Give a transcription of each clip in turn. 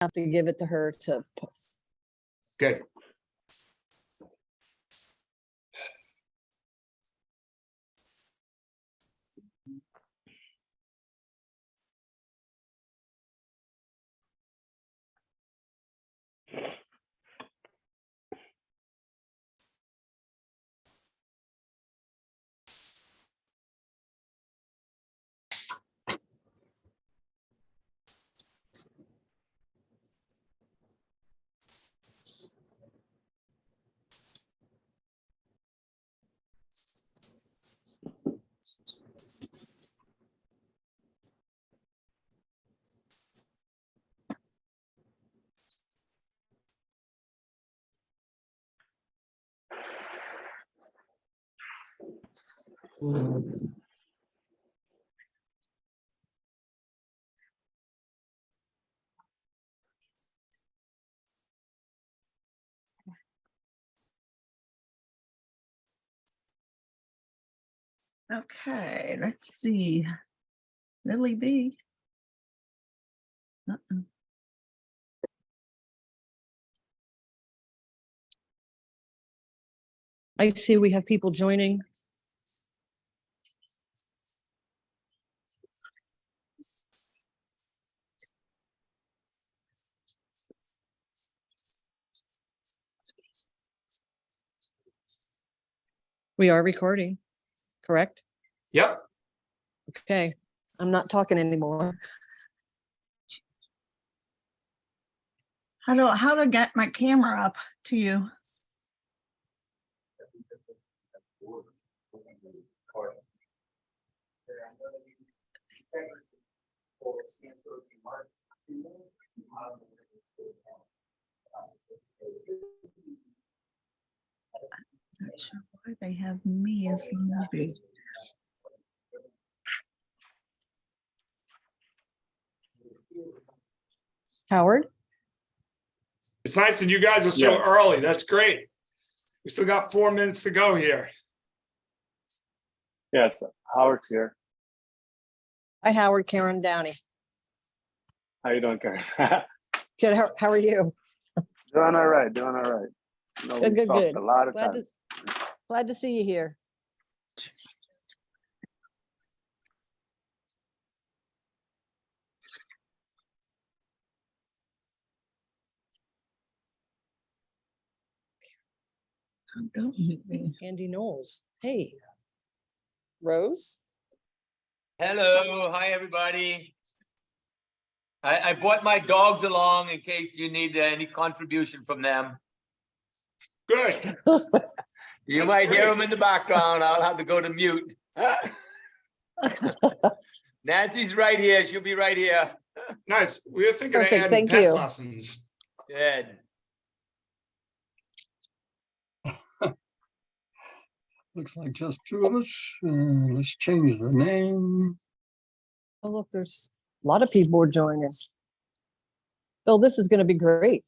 have to give it to her to post. Good. Okay, let's see. Lily B. Uh-uh. I see we have people joining. We are recording, correct? Yep. Okay, I'm not talking anymore. How to get my camera up to you? Not sure why they have me as Libby. Howard? It's nice that you guys are so Yeah. early. That's great. We still got 4 minutes to go here. Yes, Howard's here. Hi, Howard, Karen Downey. How you doing, Karen? Good, how are you? Doing all right, doing all right. You know, Good, we've good, talked good. a lot of Glad times. to see you here. Don't hit me. Andy Knowles. Hey. Rose? Hello, hi, everybody. I brought my dogs along in case you need any contribution from them. Good. You That's might hear great. them in the background. I'll have to go to mute. Nancy's right here. She'll be right here. Nice. We were thinking of Perfect, adding thank pet you. lessons. Good. Looks like just two of us. Let's change the name. Oh, look, there's a lot of people joining. Bill, this is going to be great.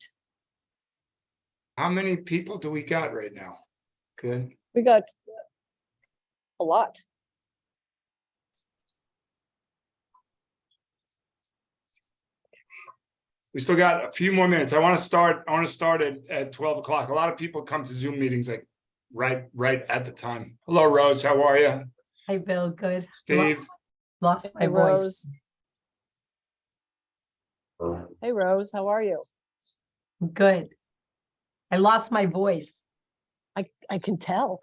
How many people do we got right now? Good. We got a lot. We still got a few more minutes. I want to start at 12 o'clock. A lot of people come to Zoom meetings like right at the time. Hello, Rose. How are you? Hey, Bill, good. Steve. Lost my Hey, voice. Rose. Hey, Rose, how are you? Good. I lost my voice. I can tell.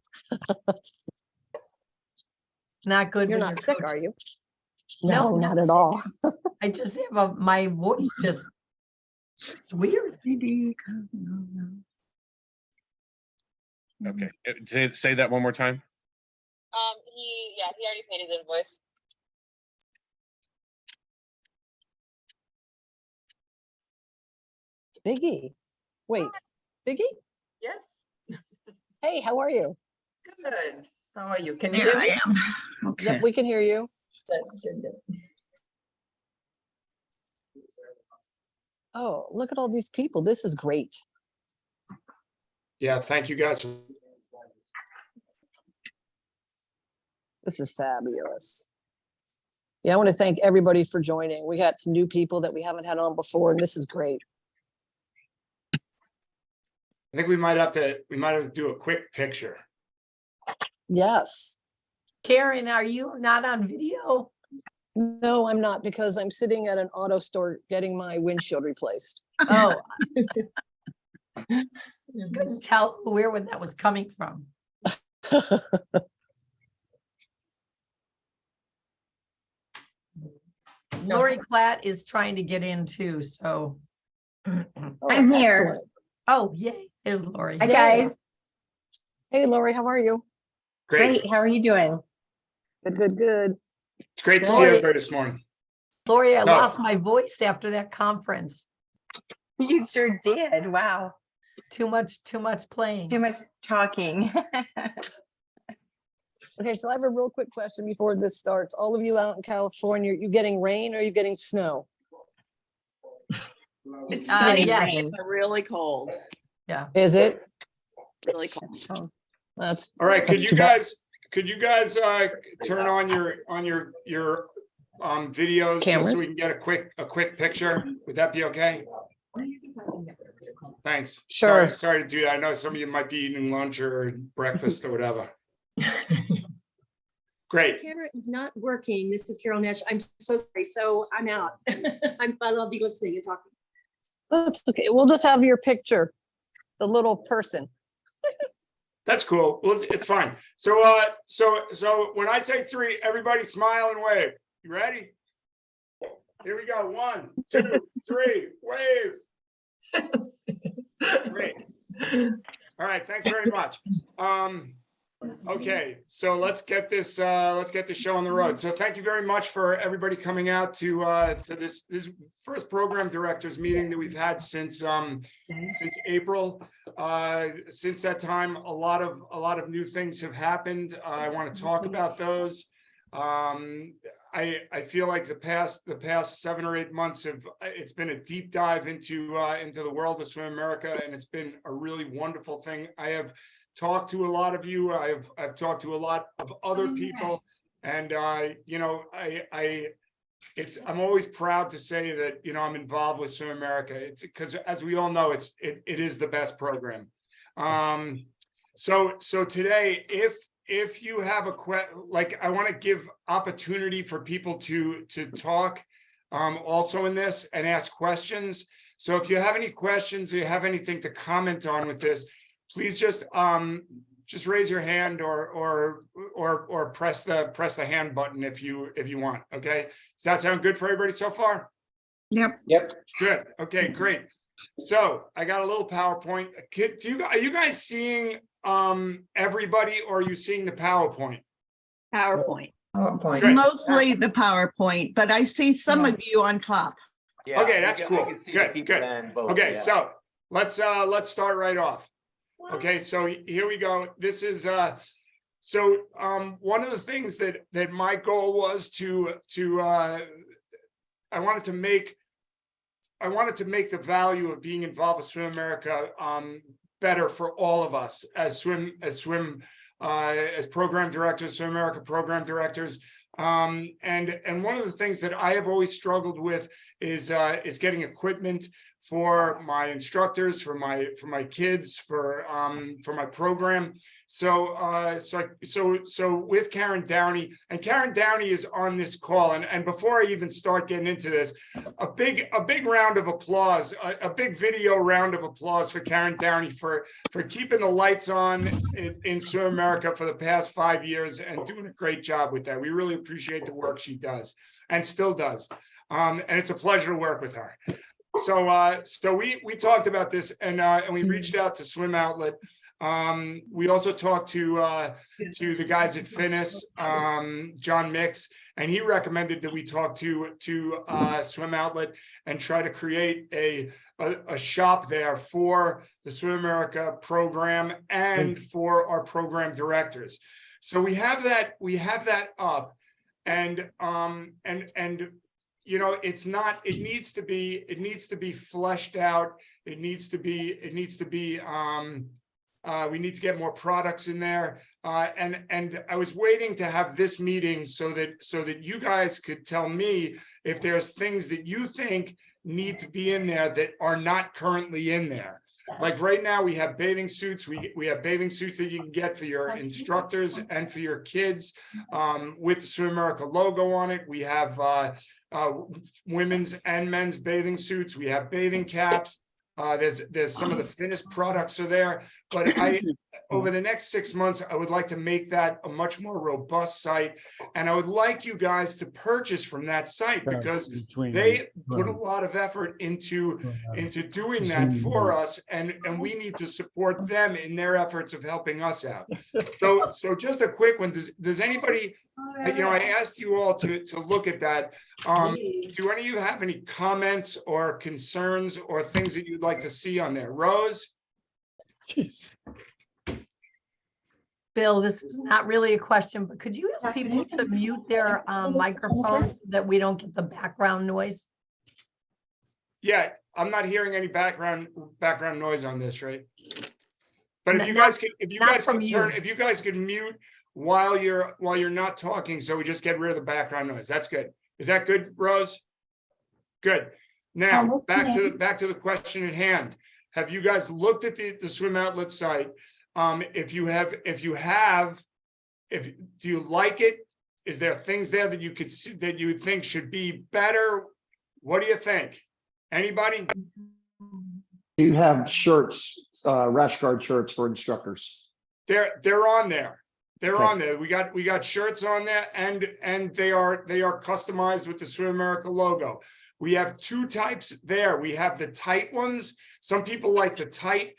Not good. You're when not sick, coaching. are you? No, No, not not at all. I just have my voice just, it's weird. Maybe. Okay, say that one more time. He already paid his invoice. Biggie. Wait, Biggie? Yes. Hey, how are you? Good. How are you? Can you There hear me? I am. Okay. Yep, we can hear you. Good. Oh, look at all these people. This is great. Yeah, thank you guys. This is fabulous. Yeah, I want to thank everybody for joining. We got some new people that we haven't had on before, and this is great. I think we might have to do a quick picture. Yes. Karen, are you not on video? No, I'm not, because I'm sitting at an auto store getting my windshield replaced. Oh. You couldn't tell where that was coming from. Lori Platt is trying to get in too, so. Oh, I'm here. excellent. Oh, yay, there's Lori. Hi, guys. Hey, Lori, how are you? Great. Great. How are you doing? Good, good, good. It's great to see Lori- everybody this morning. Lori, I No. lost my voice after that conference. You sure did. Wow. Too much playing. Too much talking. Okay, so I have a real quick question before this starts. All of you out in California, you getting rain or are you getting snow? It's getting yes. rain. really cold, Is it? really cold. That's. All right, that's too bad. could you guys turn on your videos just so Cameras? we can get a quick picture? Would that be okay? Thanks. Sure. Sorry to do that. I know some of you might be eating lunch or breakfast or whatever. Great. Camera is not working. This is Carol Nash. I'm so sorry. So I'm out. I'll be listening and talking. That's okay. We'll just have your picture, the little person. That's cool. Well, it's fine. So when I say three, everybody smile and wave. You ready? Here we go. 1, 2, 3, wave. Great. All right. Thanks very much. Okay, so let's get this show on the road. So thank you very much for everybody coming out to this first program directors meeting that we've had since April. Since that time, a lot of new things have happened. I want to talk about those. I feel like the past 7 or 8 months it's been a deep dive into the world of Swim America, and it's been a really wonderful thing. I have talked to a lot of you. I've talked to a lot of other people, and you know, I'm always proud to say that, you know, I'm involved with Swim America. It's because, as we all know, it is the best program. So today, if you have I want to give opportunity for people to talk also in this and ask questions. So if you have any questions or you have anything to comment on with this, please just raise your hand or press the hand button if you want. Okay, does that sound good for everybody so far? Yep. Good. Okay, great. So I got a little PowerPoint. Are you guys seeing everybody, or are you seeing the PowerPoint? PowerPoint. Great. Mostly the PowerPoint, but I see some of you on top. Yeah, Okay, I that's can- cool. I can see the Good, people good. and both, Okay, yeah. so let's start right off. Okay, so here we go. This is one of the things that my goal was I wanted to make the value of being involved with Swim America better for all of us as program directors, Swim America program directors. And one of the things that I have always struggled with is getting equipment for my instructors, for my kids, for my program. So with Karen Downey, and Karen Downey is on this call. And before I even start getting into this, a big round of applause, a big video round of applause for Karen Downey for keeping the lights on in Swim America for the past 5 years and doing a great job with that. We really appreciate the work she does and still does. And it's a pleasure to work with her. So we talked about this, and we reached out to Swim Outlet. We also talked to the guys at Finis, John Mix, and he recommended that we talk to Swim Outlet and try to create a shop there for the Swim America program and for our program directors. So we have that up, and you know, it needs to be fleshed out. We need to get more products in there. And I was waiting to have this meeting so that you guys could tell me if there's things that you think need to be in there that are not currently in there. like right now, we have bathing suits. We have bathing suits that you can get for your instructors and for your kids with the Swim America logo on it. We have women's and men's bathing suits. We have bathing caps. There's some of the thinnest products are there, but over the next 6 months, I would like to make that a much more robust site. And I would like you guys to purchase from that site because they put a lot of effort into doing that for us. And we need to support them in their efforts of helping us out. So just a quick one. Does anybody, I asked you all to look at that. Do any of you have any comments or concerns or things that you'd like to see on there? Rose? Jeez. Bill, this is not really a question, but could you ask people to mute their microphones so that we don't get the background noise? Yeah, I'm not hearing any background noise on this, right? But if N- you not- guys could, if you not guys from could you. turn, if you guys could mute while you're not talking, so we just get rid of the background noise. That's good. Is that good, Rose? Good. Now, back to the question at hand. Have you guys looked at the swim outlet site? If you do you like it? Is there things there that you could see that you would think should be better? What do you think? Anybody? You have shirts, rash guard shirts for instructors. They're on there. They're Okay. on there. We got shirts on there and they are customized with the Swim America logo. We have two types there. We have the tight ones. Some people like the tight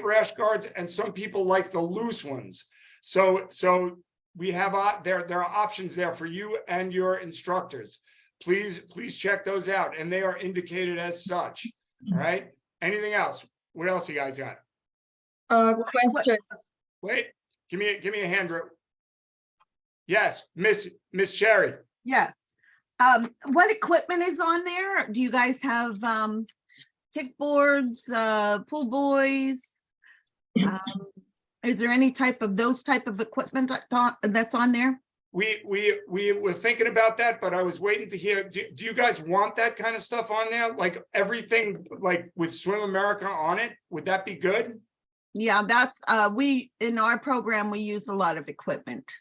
rash guards and some people like the loose ones. So we have there are options there for you and your instructors. Please check those out and they are indicated as such. All right. Anything else? What else you guys got? Question. Wait, give me a hand. Yes, Miss Cherry. Yes. What equipment is on there? Do you guys have kickboards, pool boys? Is there any type of those type of equipment that's on there? We were thinking about that, but I was waiting to hear, do you guys want that kind of stuff on there? Like everything like with Swim America on it? Would that be good? Yeah, that's we in our program we use a lot of equipment.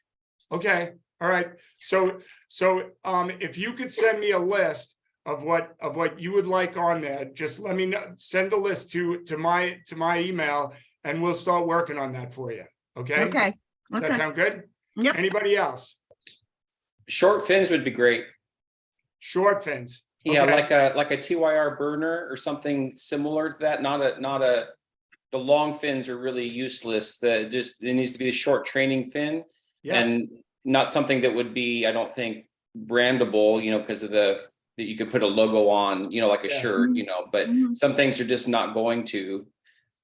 Okay, all right. So if you could send me a list of what you would like on there, just let me know, send a list to my email and we'll start working on that for you. Okay? Okay. Does that sound good? Yep. Anybody else? Short fins would be great. Short fins. Yeah, Okay. like a TYR burner or something similar to that. The long fins are really useless. It needs to be a short training fin. Yes. And not something that would be, I don't think, brandable, because of that you could put a logo on, like a Yeah. shirt, but Mhm. some things are just not going to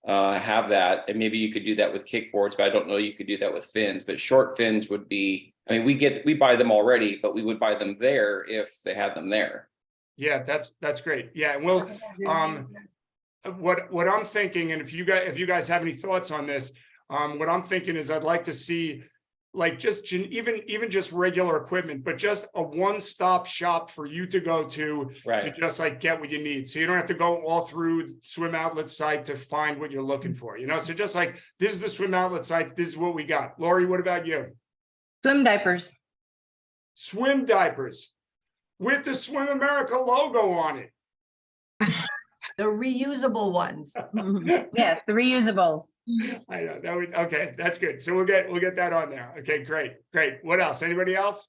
have that. And maybe you could do that with kickboards, but I don't know you could do that with fins. But short fins would be, I mean, we buy them already, but we would buy them there if they had them there. Yeah, that's great. Yeah, and we'll what I'm thinking, and if you guys have any thoughts on this, what I'm thinking is I'd like to see like just even just regular equipment, but just a one-stop shop for you to go to Right. just like get what you need. So you don't have to go all through the Swim Outlet site to find what you're looking for, So just like this is the Swim Outlet site, this is what we got. Lori, what about you? Swim diapers. Swim diapers with the Swim America logo on it. The reusable ones. Yes, the reusables. I know that would, okay, that's good. So we'll get that on there. Okay, great. What else? Anybody else?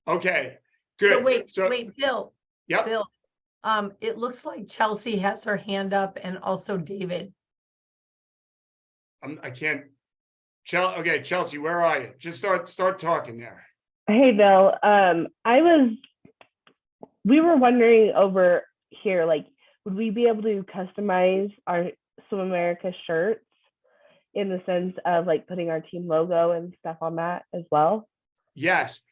Okay, So good. wait, Bill, Yep, Bill. It looks like Chelsea has her hand up and also David. I can't. Okay, Chelsea, where are you? Just start talking there. Hey, Bill. We were wondering over here, like, would we be able to customize our Swim America shirts in the sense of like putting our team logo and stuff on that as well? Yes.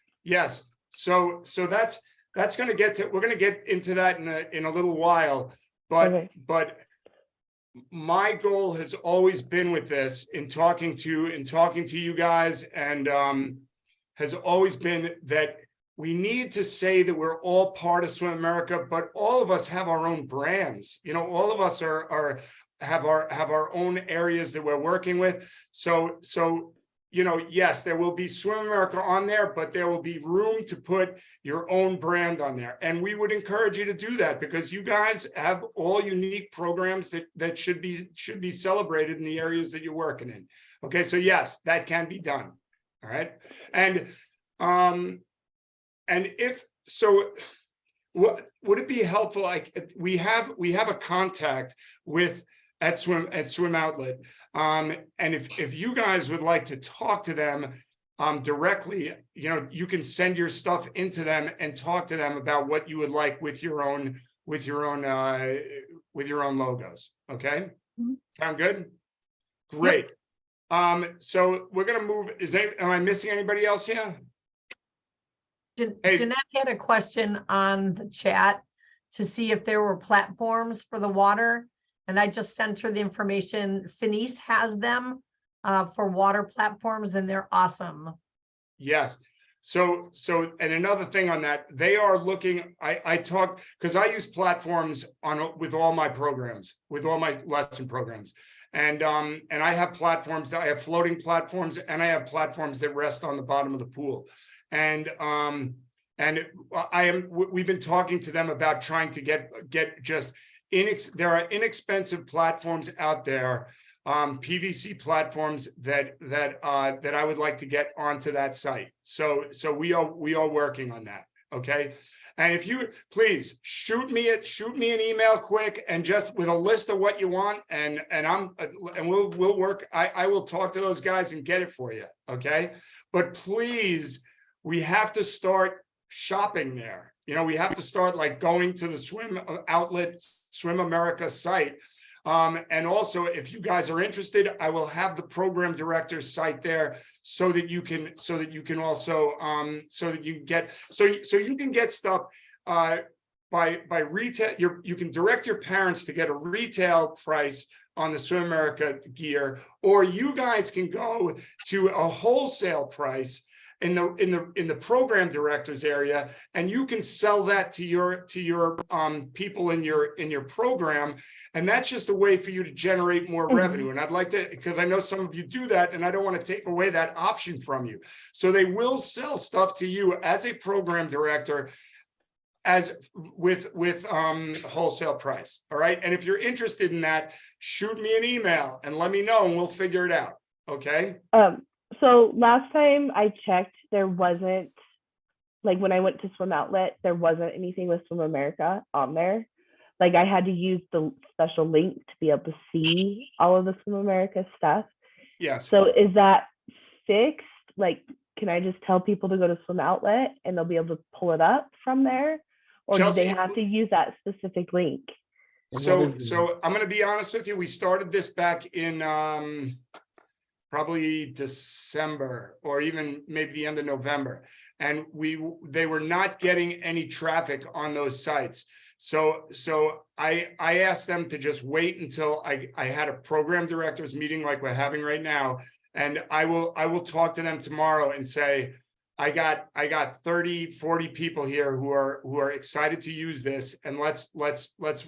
So that's going to we're going to get into that in a little while, Okay. but my goal has always been with this in talking to you guys and has always been that we need to say that we're all part of Swim America, but all of us have our own brands. All of us are have our own areas that we're working with. So, you know, yes, there will be Swim America on there, but there will be room to put your own brand on there. And we would encourage you to do that because you guys have all unique programs that should be celebrated in the areas that you're working in. Okay, so yes, that can be done. All right. And if so, would it be helpful? Like we have a contact with at Swim Outlet. And if you guys would like to talk to them directly, you know, you can send your stuff into them and talk to them about what you would like with your own logos. Okay. Sound good? Great. So we're gonna move. Am I missing anybody else here? Hey. Jeanette had a question on the chat to see if there were platforms for the water. And I just sent her the information. Finis has them for water platforms and they're awesome. Yes. So, and another thing on that, they are looking, I talk, because I use platforms with all my programs, with all my lesson programs. And I have platforms that I have floating platforms and I have platforms that rest on the bottom of the pool. And we've been talking to them about trying to get just there are inexpensive platforms out there, PVC platforms that I would like to get onto that site. So we are working on that. Okay. And if you please shoot me an email quick and just with a list of what you want and we'll work. I will talk to those guys and get it for you. Okay. But please, we have to start shopping there. You know, we have to start like going to the Swim Outlet, Swim America site. And also, if you guys are interested, I will have the program director's site there so that you can also so you can get stuff by retail. You can direct your parents to get a retail price on the Swim America gear, or you guys can go to a wholesale price in the program directors area, and you can sell that to your people in your program, and that's just a way for you to generate more revenue. And I'd like to, because I know some of you do that, and I don't want to take away that option from you. So they will sell stuff to you as a program director, as with wholesale price. All right, and if you're interested in that, shoot me an email and let me know, and we'll figure it out. Okay. So last time I checked, there wasn't, like when I went to Swim Outlet, there wasn't anything with Swim America on there. Like I had to use the special link to be able to see all of the Swim America stuff. Yes. So is that fixed? Like, can I just tell people to go to Swim Outlet and they'll be able to pull it up from there? Or Chelsea, do they have to use that specific link? So I'm going to be honest with you. We started this back in probably December or even maybe the end of November. And they were not getting any traffic on those sites. So I asked them to just wait until I had a program directors meeting like we're having right now. And I will talk to them tomorrow and say, I got 30, 40 people here who are excited to use this, and let's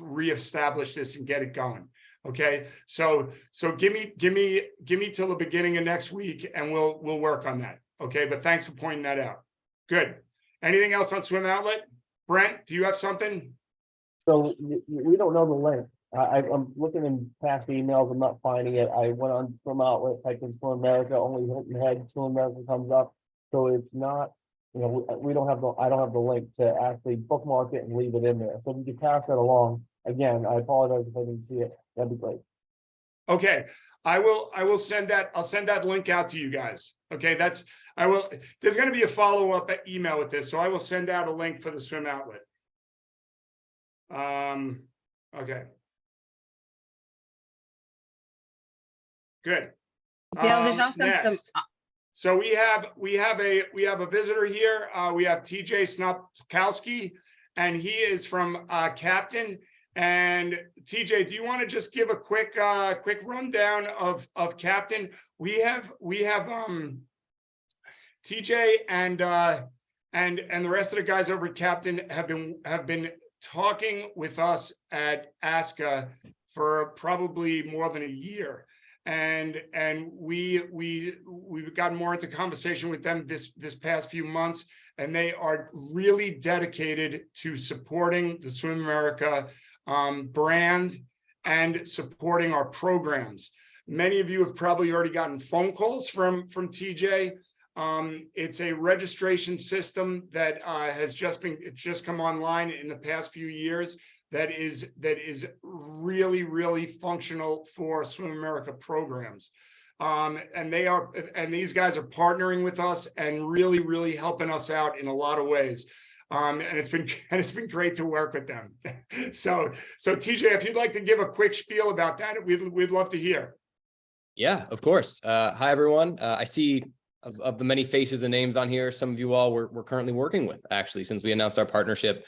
reestablish this and get it going. Okay, so give me till the beginning of next week, and we'll work on that. Okay, but thanks for pointing that out. Good. Anything else on Swim Outlet? Brent, do you have something? So we don't know the link. I'm looking in past emails. I'm not finding it. I went on Swim Outlet, typed in Swim America. Only Hilton Head Swim America comes up. So it's not. You know, I don't have the link to actually bookmark it and leave it in there. So if you could pass that along. Again, I apologize if I didn't see it. That'd be great. Okay, I will send that. I'll send that link out to you guys. Okay, there's going to be a follow-up email with this, so I will send out a link for the Swim Outlet. Okay. Good. Bill, there's also next. So we have a visitor here. We have TJ Snopkowski, and he is from Captain. And TJ, do you want to just give a quick rundown of Captain? We have TJ and the rest of the guys over at Captain have been talking with us at ASCA for probably more than a year. And we've gotten more into conversation with them this past few months, and they are really dedicated to supporting the Swim America brand and supporting our programs. Many of you have probably already gotten phone calls from TJ. It's a registration system that has just come online in the past few years that is really functional for Swim America programs. And these guys are partnering with us and really helping us out in a lot of ways. And it's been great to work with them. So TJ, if you'd like to give a quick spiel about that, we'd love to hear. Yeah, of course. Hi, everyone. I see of the many faces and names on here, some of you all we're currently working with, actually, since we announced our partnership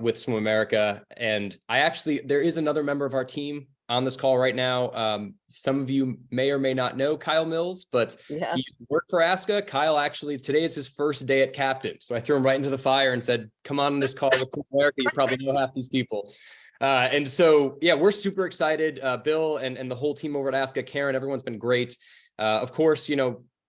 with Swim America. And there is another member of our team on this call right now. Some of you may or may not know Kyle Mills, but he worked for ASCA. Kyle, actually, today is his first day at captain. So I threw him right into the fire and said, come on this call with Swim America. You probably know half these people. And so, yeah, we're super excited. Bill and the whole team over at ASCA, Karen, everyone's been great. Of course,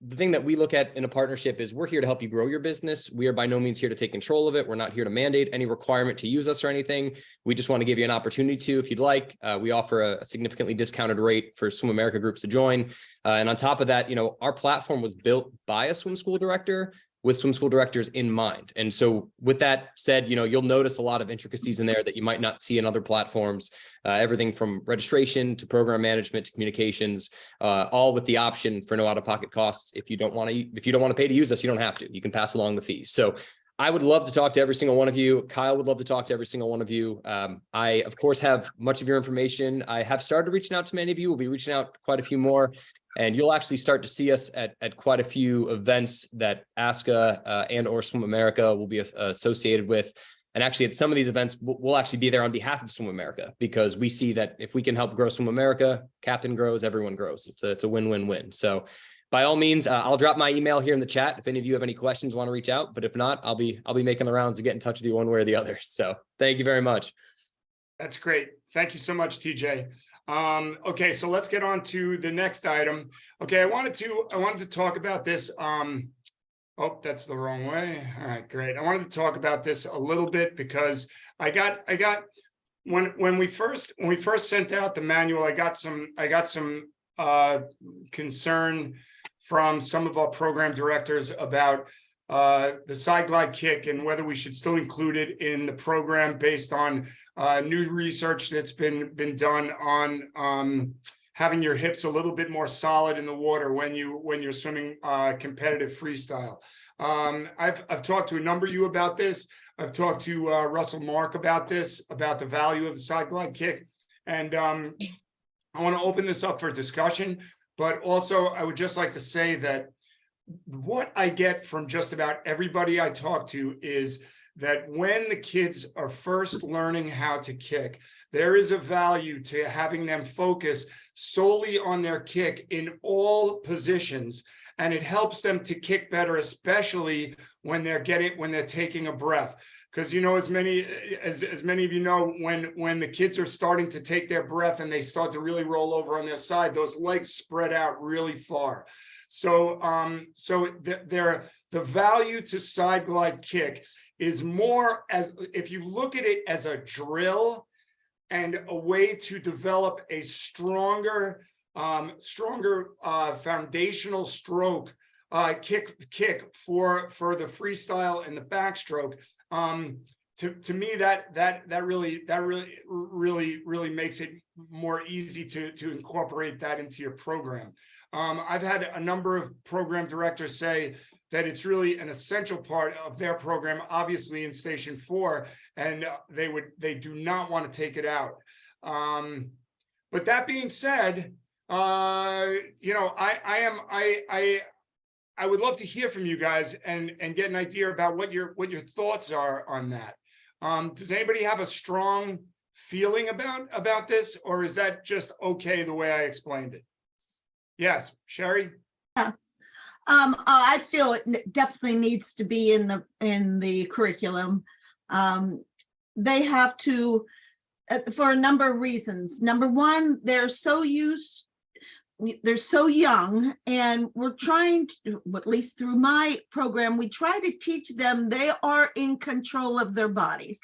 the thing that we look at in a partnership is we're here to help you grow your business. We are by no means here to take control of it. We're not here to mandate any requirement to use us or anything. We just want to give you an opportunity to, if you'd like. We offer a significantly discounted rate for Swim America groups to join. And on top of that, our platform was built by a swim school director with swim school directors in mind. And so with that said, you'll notice a lot of intricacies in there that you might not see in other platforms, everything from registration to program management to communications, all with the option for no out-of-pocket costs. If you don't want to pay to use us, you don't have to. You can pass along the fees. So I would love to talk to every single one of you. Kyle would love to talk to every single one of you. I, of course, have much of your information. I have started reaching out to many of you. We'll be reaching out quite a few more. And you'll actually start to see us at quite a few events that ASCA and or Swim America will be associated with. And actually at some of these events, we'll actually be there on behalf of Swim America, because we see that if we can help grow Swim America, Captain grows, everyone grows. It's a win-win-win. So by all means, I'll drop my email here in the chat if any of you have any questions, want to reach out. But if not, I'll be making the rounds to get in touch with you one way or the other. So thank you very much. That's great. Thank you so much, TJ. Okay, so let's get on to the next item. Okay, I wanted to talk about this. Oh, that's the wrong way. All right, great. I wanted to talk about this a little bit because I got when we first sent out the manual, I got some concern from some of our program directors about the side glide kick and whether we should still include it in the program based on new research that's been done on having your hips a little bit more solid in the water when you're swimming competitive freestyle. I've talked to a number of you about this. I've talked to Russell Mark about this, about the value of the side glide kick, and I want to open this up for discussion. But also, I would just like to say that what I get from just about everybody I talk to is that when the kids are first learning how to kick, there is a value to having them focus solely on their kick in all positions, and it helps them to kick better, especially when they're taking a breath. Because as many of you know, when the kids are starting to take their breath and they start to really roll over on their side, those legs spread out really far. So the value to side glide kick is more as if you look at it as a drill and a way to develop a stronger foundational stroke kick for the freestyle and the backstroke. To me, that really makes it more easy to incorporate that into your program. I've had a number of program directors say that it's really an essential part of their program, obviously in Station 4, and they do not want to take it out. But that being said, I would love to hear from you guys and get an idea about what your thoughts are on that. Does anybody have a strong feeling about this, or is that just okay the way I explained it? Yes, Sherry? Yeah. I feel it definitely needs to be in the curriculum. they have to, for a number of reasons. Number one, they're so young, and we're trying to, at least through my program, we try to teach them they are in control of their bodies.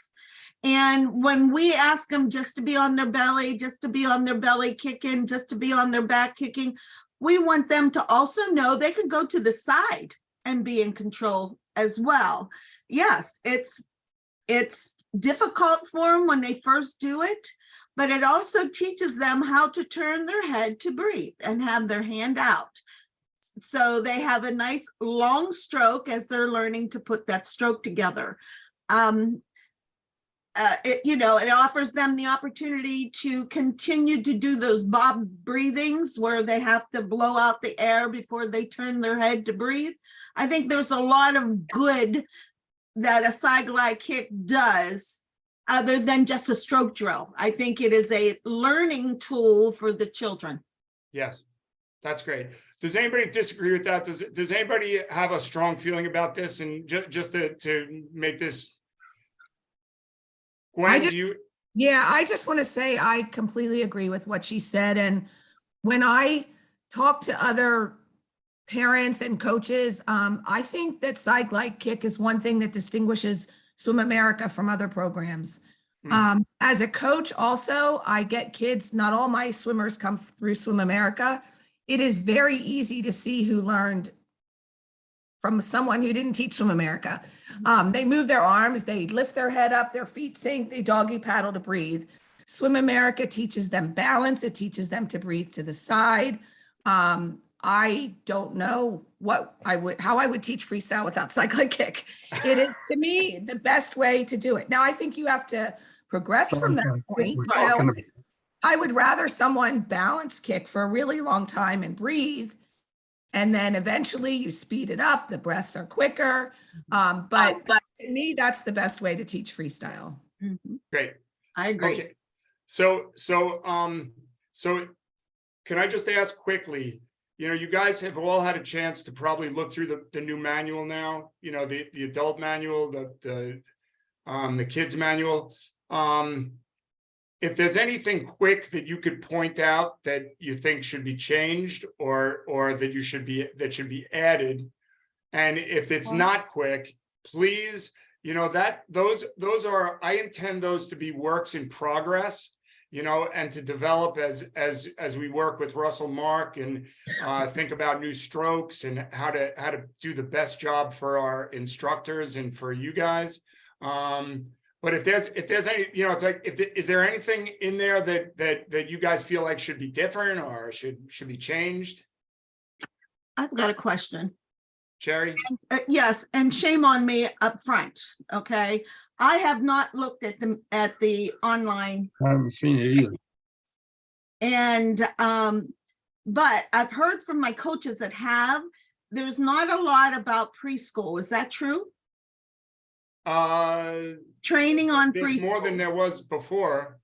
And when we ask them just to be on their belly, just to be on their belly kicking, just to be on their back kicking, we want them to also know they can go to the side and be in control as well. Yes, it's difficult for them when they first do it, but it also teaches them how to turn their head to breathe and have their hand out. So they have a nice long stroke as they're learning to put that stroke together. It offers them the opportunity to continue to do those bob breathings where they have to blow out the air before they turn their head to breathe. I think there's a lot of good that a side glide kick does other than just a stroke drill. I think it is a learning tool for the children. Yes, that's great. Does anybody disagree with that? Does anybody have a strong feeling about this? And just to make this. Gwen, I just want to say I completely agree with what she said. And when I talk to other parents and coaches, I think that side glide kick is one thing that distinguishes Swim America from other programs. As a coach also, I get kids, not all my swimmers come through Swim America. It is very easy to see who learned from someone who didn't teach Swim America. They move their arms, they lift their head up, their feet sink, they doggy paddle to breathe. Swim America teaches them balance. It teaches them to breathe to the side. I don't know how I would teach freestyle without side glide kick. It is, to me, the best way to do it. Now, I think you have to progress from that point. I would rather someone balance kick for a really long time and breathe, and then eventually you speed it up. The breaths are quicker. But to me, that's the best way to teach freestyle. Great. I agree. Okay. So can I just ask quickly, you guys have all had a chance to probably look through the new manual now, the adult manual, the kids manual. If there's anything quick that you could point out that you think should be changed or that should be added, and if it's not quick, please, those are, I intend those to be works in progress, and to develop as we work with Russell Mark and think about new strokes and how to do the best job for our instructors and for you guys. But if there's any, it's like, is there anything in there that you guys feel like should be different or should be changed? I've got a question. Sherry? Yes, and shame on me up front, okay? I have not looked at the online. I haven't seen it either. And, but I've heard from my coaches that there's not a lot about preschool. Is that true? Training on preschool. There's more than there was before.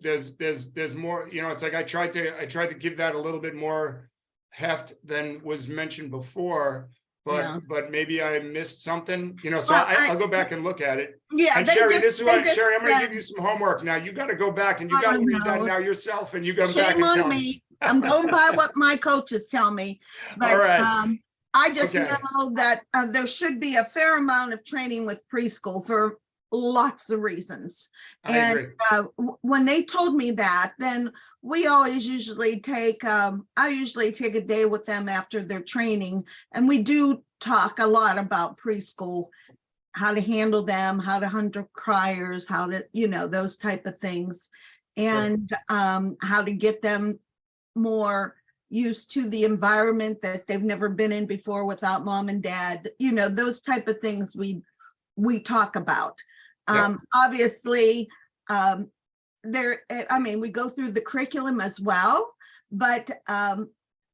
There's more, it's like I tried to give that a little bit more heft than was mentioned before, but maybe I missed something, so I'll go back and look at it. Yeah. And Sherry, Sherry, I'm gonna give you some homework now. You got to go back and you got to read that now yourself, and you go back and tell me. Shame on me. I'm going by what my coaches tell me. But all right. I just know that there should be a fair amount of training with preschool for lots of reasons. And when they told me that, then we always usually I usually take a day with them after their training, and we do talk a lot about preschool, how to handle them, how to handle criers, how to, those type of things, and how to get them more used to the environment that they've never been in before without mom and dad, those type of things we talk about. Obviously, we go through the curriculum as well, but a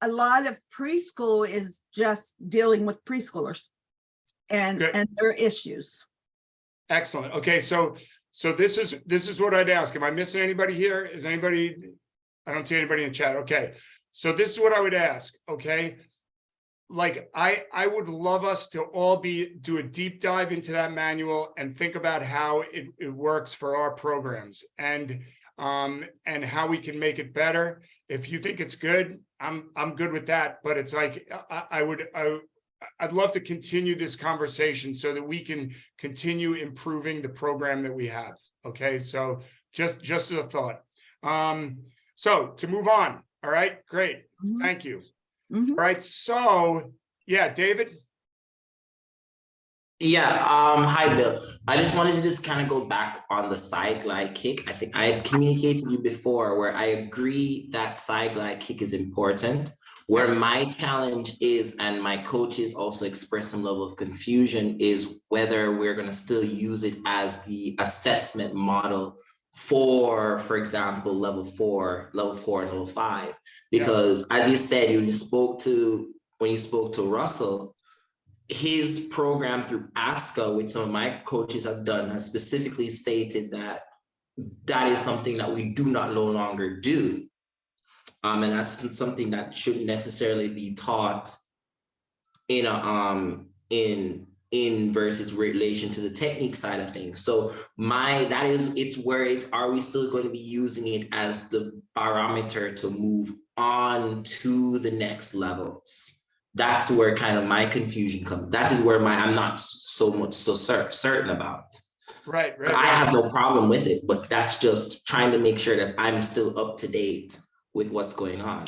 lot of preschool is just dealing with preschoolers and their issues. Excellent. Okay, so this is what I'd ask. Am I missing anybody here? I don't see anybody in the chat. Okay, so this is what I would ask. Okay, like, I would love us to all do a deep dive into that manual and think about how it works for our programs and how we can make it better. If you think it's good, I'm good with that, but it's like, I'd love to continue this conversation so that we can continue improving the program that we have. Okay, so just as a thought. So to move on. All right, great. Thank you. All right, so yeah, David. Yeah, hi Bill. I just wanted to just kind of go back on the side glide kick. I think I had communicated to you before where I agree that side glide kick is important. Where my challenge is, and my coaches also express some level of confusion, is whether we're going to still use it as the assessment model for example, level 4 and level 5. Because as you said, when you spoke to Russell, his program through ASCA, which some of my coaches have done, has specifically stated that that is something that we do not no longer do. And that's something that shouldn't necessarily be taught in versus relation to the technique side of things. So are we still going to be using it as the barometer to move on to the next levels? That's where kind of my confusion comes. That is where I'm not so certain about. Right. I have no problem with it, but that's just trying to make sure that I'm still up to date with what's going on.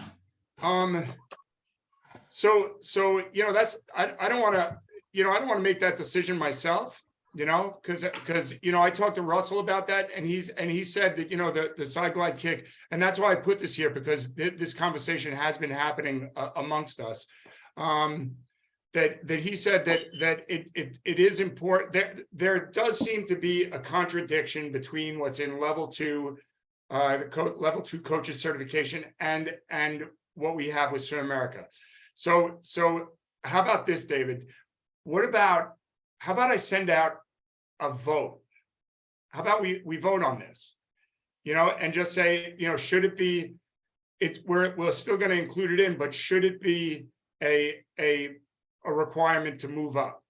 So that's I don't want to make that decision myself, because I talked to Russell about that, and he said that the side glide kick, and that's why I put this here, because this conversation has been happening amongst us. That he said that it is important. There does seem to be a contradiction between what's in level 2, level 2 coaches certification and what we have with Swim America. So how about this, David? How about I send out a vote? How about we vote on this? And just say, should it be? We're still going to include it in, but should it be a requirement to move up?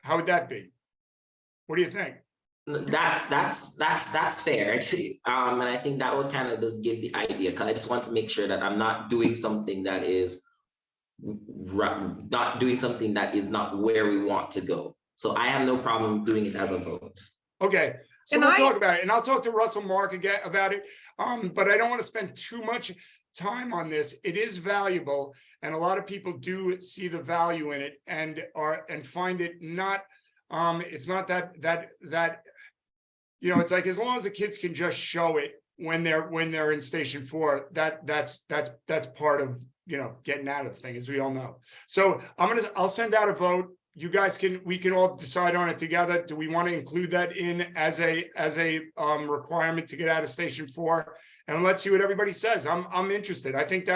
How would that be? What do you think? That's fair, actually. And I think that would kind of just give the idea, because I just want to make sure that I'm not doing something that is not where we want to go. So I have no problem doing it as a vote. Okay, so we'll talk about it, and I'll talk to Russell Mark again about it. But I don't want to spend too much time on this. It is valuable, and a lot of people do see the value in it and find it not. It's not that it's like, as long as the kids can just show it when they're in station 4, that's part of getting out of the thing, as we all know. So I'll send out a vote. You guys we can all decide on it together. Do we want to include that in as a requirement to get out of station 4? And let's see what everybody says. I'm interested. I think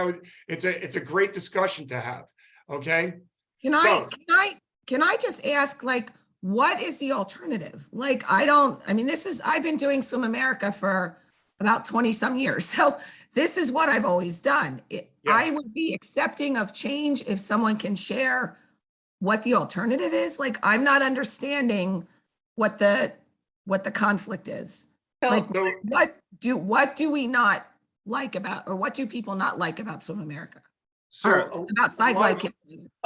it's a great discussion to have. Okay. Can I just ask, like, what is the alternative? Like, I've been doing Swim America for about 20 some years. So this is what I've always done. I would be accepting of change if someone can share what the alternative is. Like, I'm not understanding what the conflict is. Like, what do we not like about, or what do people not like about Swim America? So about side glide kick.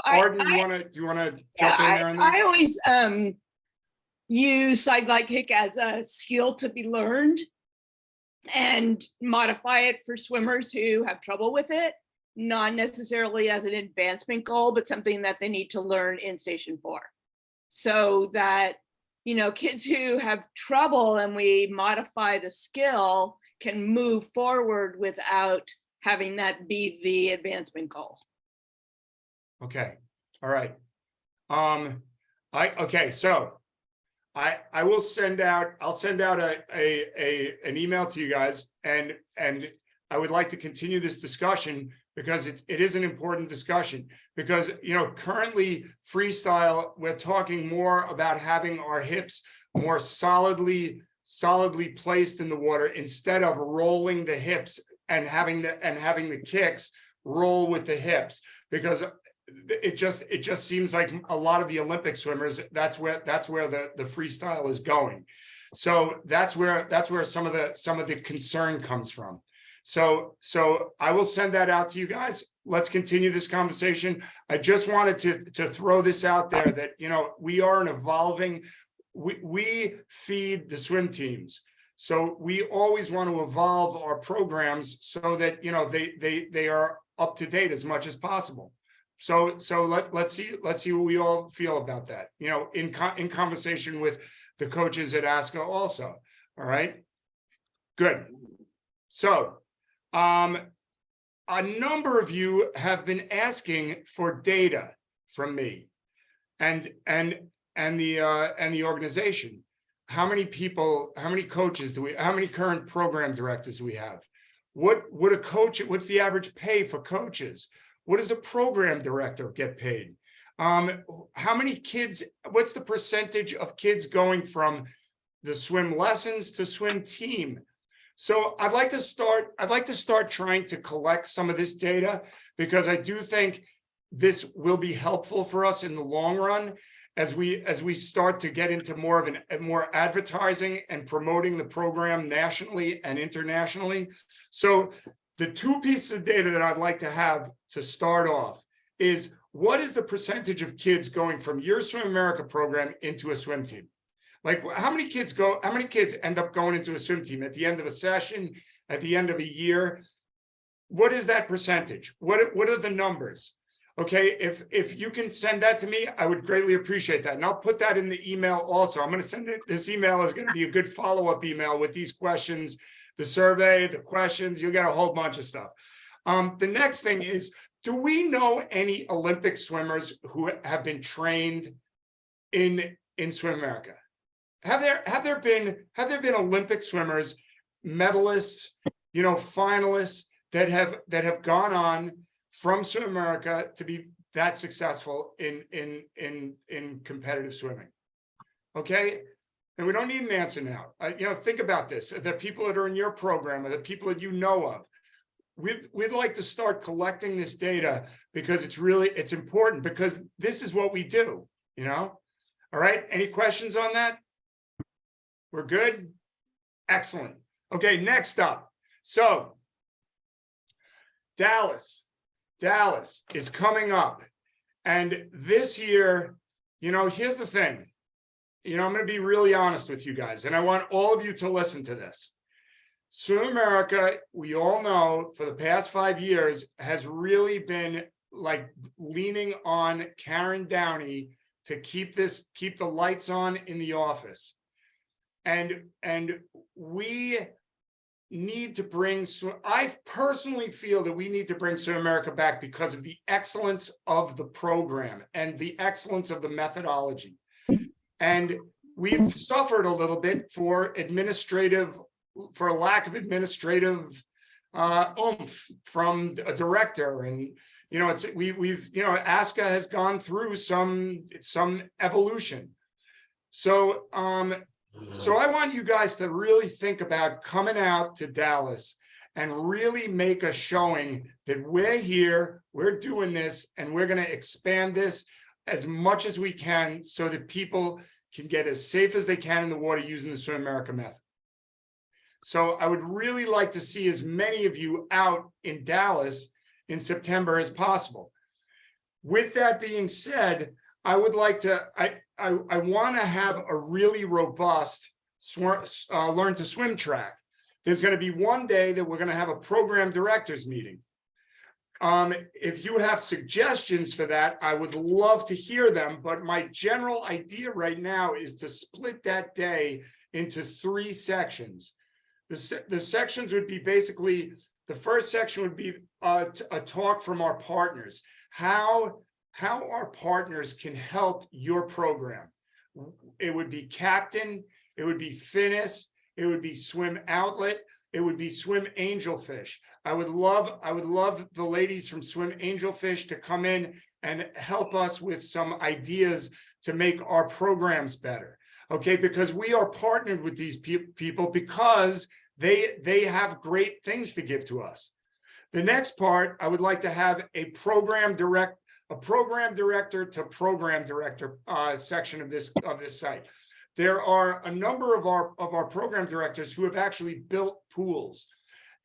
Arden, do you want to jump in there? I always use side glide kick as a skill to be learned and modify it for swimmers who have trouble with it, not necessarily as an advancement goal, but something that they need to learn in station 4. So that, kids who have trouble and we modify the skill can move forward without having that be the advancement goal. Okay. All right. So I will send out, an email to you guys, and I would like to continue this discussion, because it is an important discussion, because currently freestyle, we're talking more about having our hips more solidly placed in the water, instead of rolling the hips and having the kicks roll with the hips, because it just seems like a lot of the Olympic swimmers, that's where the freestyle is going. So that's where some of the concern comes from. So I will send that out to you guys. Let's continue this conversation. I just wanted to throw this out there that, you know, we are an evolving, we feed the swim teams. So we always want to evolve our programs so that, you know, they are up to date as much as possible. So let's see what we all feel about that, you know, in conversation with the coaches at ASCA also. All right, good. So a number of you have been asking for data from me and the organization. How many people, how many coaches do we, how many current program directors do we have? What would a coach, what's the average pay for coaches? What does a program director get paid? How many kids, what's the percentage of kids going from the swim lessons to swim team? So I'd like to start trying to collect some of this data, because I do think this will be helpful for us in the long run as we start to get into more of more advertising and promoting the program nationally and internationally. So the two pieces of data that I'd like to have to start off is, what is the percentage of kids going from your Swim America program into a swim team? Like, how many kids end up going into a swim team at the end of a session, at the end of a year? What is that percentage? What are the numbers? Okay, if you can send that to me, I would greatly appreciate that. And I'll put that in the email also. I'm going to send it. This email is going to be a good follow-up email with these questions, the survey, the questions. You'll get a whole bunch of stuff. The next thing is, do we know any Olympic swimmers who have been trained in Swim America? Have there been Olympic swimmers, medalists, you know, finalists that have gone on from Swim America to be that successful in competitive swimming? Okay, and we don't need an answer now. You know, think about this: the people that are in your program, or the people that you know of. We'd like to start collecting this data, because it's important, because this is what we do. You know. All right. Any questions on that? We're good? Excellent. Okay, next up. So Dallas is coming up. And this year, you know, here's the thing. You know, I'm going to be really honest with you guys, and I want all of you to listen to this. Swim America, we all know, for the past 5 years has really been like leaning on Karen Downey to keep the lights on in the office. And we need to bring, I personally feel that we need to bring Swim America back because of the excellence of the program and the excellence of the methodology. And we've suffered a little bit for a lack of administrative oomph from a director. And, you know, we've, you know, ASCA has gone through some evolution. So I want you guys to really think about coming out to Dallas and really make a showing that we're here, we're doing this, and we're going to expand this as much as we can so that people can get as safe as they can in the water using the Swim America method. So I would really like to see as many of you out in Dallas in September as possible. With that being said, I would like to, I want to have a really robust learn to swim track. There's going to be one day that we're going to have a program directors meeting. If you have suggestions for that, I would love to hear them. But my general idea right now is to split that day into 3 sections. The sections would be basically, the first section would be a talk from our partners, how our partners can help your program. It would be Captain, it would be Finis, it would be Swim Outlet, it would be Swim Angelfish. I would love the ladies from Swim Angelfish to come in and help us with some ideas to make our programs better. Okay, because we are partnered with these people because they have great things to give to us. The next part, I would like to have a program a program director to program director section of this site. There are a number of our program directors who have actually built pools.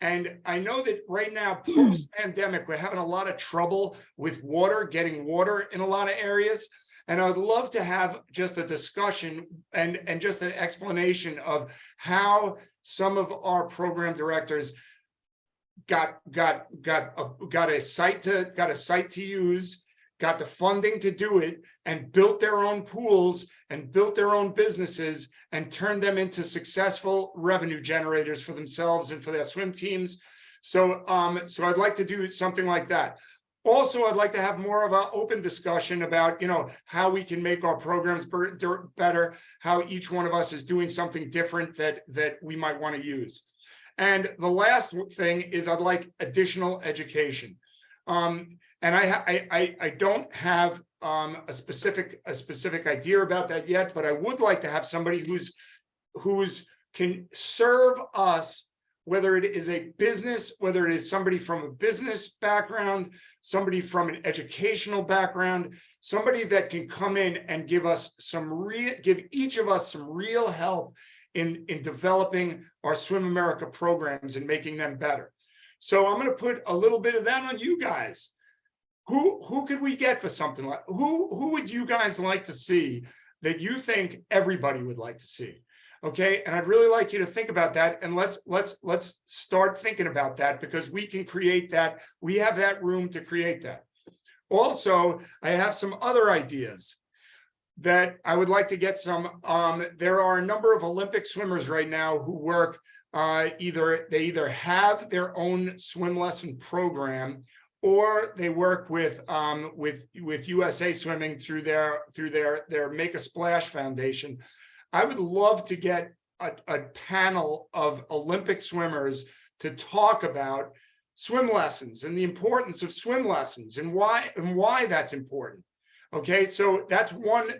And I know that right now, post-pandemic, we're having a lot of trouble with water, getting water in a lot of areas. And I'd love to have just a discussion and just an explanation of how some of our program directors got a site to use, got the funding to do it, and built their own pools and built their own businesses and turned them into successful revenue generators for themselves and for their swim teams. So I'd like to do something like that. Also, I'd like to have more of an open discussion about, how we can make our programs better, how each one of us is doing something different that we might want to use. And the last thing is I'd like additional education. And I don't have a specific idea about that yet, but I would like to have somebody who's can serve us, whether it is a business, whether it is somebody from a business background, somebody from an educational background, somebody that can come in and give each of us some real help in developing our Swim America programs and making them better. So I'm going to put a little bit of that on you guys. Who could we get for something like, who would you guys like to see that you think everybody would like to see? Okay, and I'd really like you to think about that, and let's start thinking about that, because we can create that. We have that room to create that. Also, I have some other ideas that I would like to get some. There are a number of Olympic swimmers right now who work either have their own swim lesson program, or they work with USA Swimming through their Make a Splash Foundation. I would love to get a panel of Olympic swimmers to talk about swim lessons and the importance of swim lessons and why that's important. Okay, so that's one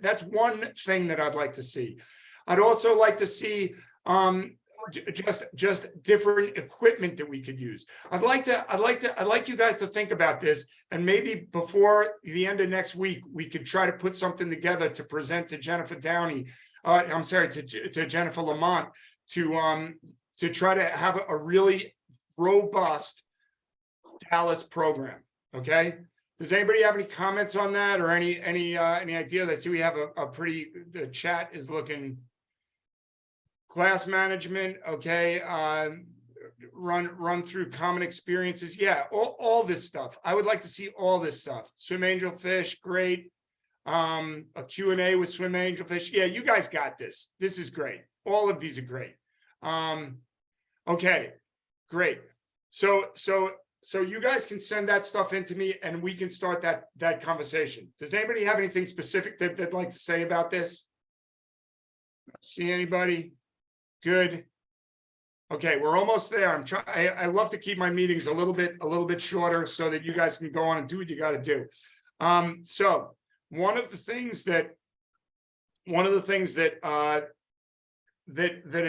thing that I'd like to see. I'd also like to see just different equipment that we could use. I'd like you guys to think about this, and maybe before the end of next week, we could try to put something together to present to Jennifer Downey. I'm sorry, to Jennifer Lamont, to try to have a really robust Dallas program. Okay. Does anybody have any comments on that, or any idea? I see we have the chat is looking. Class management, okay. Run through common experiences. Yeah, all this stuff. I would like to see all this stuff. Swim Angelfish, great. A Q&A with Swim Angelfish. Yeah, you guys got this. This is great. All of these are great. Okay, great. So you guys can send that stuff in to me, and we can start that conversation. Does anybody have anything specific that they'd like to say about this? See anybody? Good. Okay, we're almost there. I love to keep my meetings a little bit shorter so that you guys can go on and do what you got to do. So one of the things that a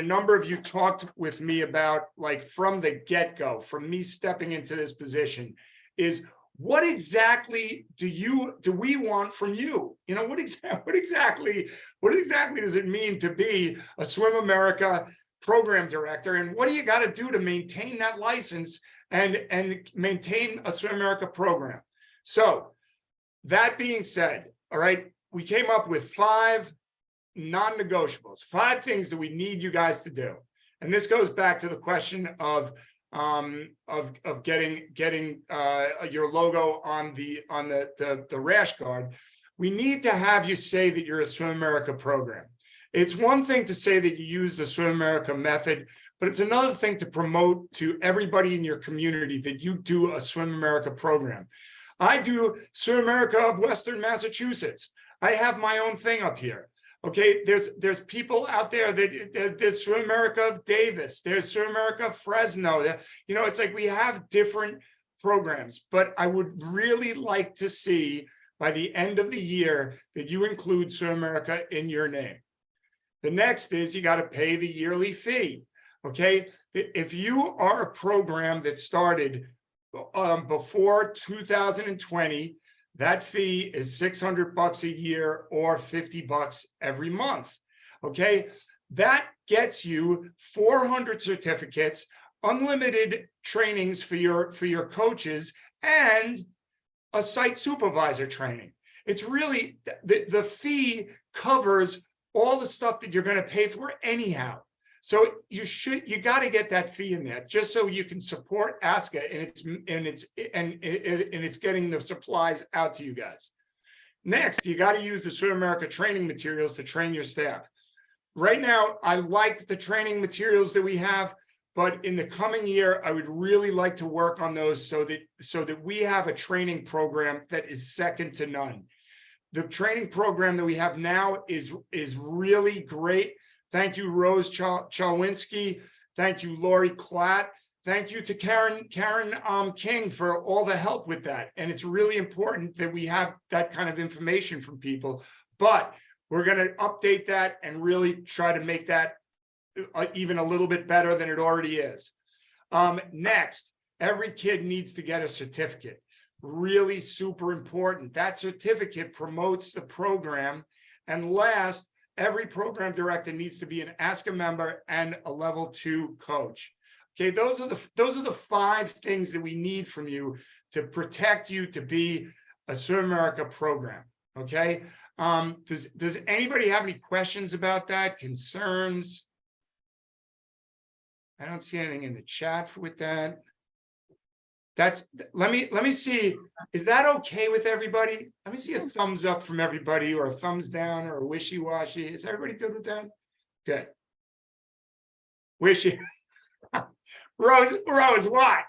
number of you talked with me about, like from the get-go, from me stepping into this position, is what exactly do we want from you? What exactly does it mean to be a Swim America program director, and what do you got to do to maintain that license and maintain a Swim America program? So that being said, all right, we came up with 5 non-negotiables, 5 things that we need you guys to do. And this goes back to the question of getting your logo on the rash guard. We need to have you say that you're a Swim America program. It's one thing to say that you use the Swim America method, but it's another thing to promote to everybody in your community that you do a Swim America program. I do Swim America of Western Massachusetts. I have my own thing up here. Okay, there's people out there that there's Swim America of Davis, there's Swim America of Fresno. It's like we have different programs, but I would really like to see by the end of the year that you include Swim America in your name. The next is you got to pay the yearly fee. Okay, if you are a program that started before 2020, that fee is $600 a year or $50 every month. Okay, that gets you 400 certificates, unlimited trainings for your coaches, and a site supervisor training. It's really the fee covers all the stuff that you're going to pay for anyhow. So you got to get that fee in there just so you can support ASCA and it's getting the supplies out to you guys. Next, you got to use the Swim America training materials to train your staff. Right now, I like the training materials that we have, but in the coming year, I would really like to work on those so that we have a training program that is second to none. The training program that we have now is really great. Thank you, Rose Chalwinski. Thank you, Lori Klatt. Thank you to Karen King for all the help with that. And it's really important that we have that kind of information from people. But we're going to update that and really try to make that even a little bit better than it already is. Next, every kid needs to get a certificate. Really super important. That certificate promotes the program. And last, every program director needs to be an ASCA member and a level 2 coach. Okay, those are the 5 things that we need from you to protect you to be a Swim America program. Okay, does anybody have any questions about that? Concerns? I don't see anything in the chat with that. Let me see. Is that okay with everybody? Let me see a thumbs up from everybody, or a thumbs down, or a wishy-washy. Is everybody good with that? Good. Wishy. Rose, what?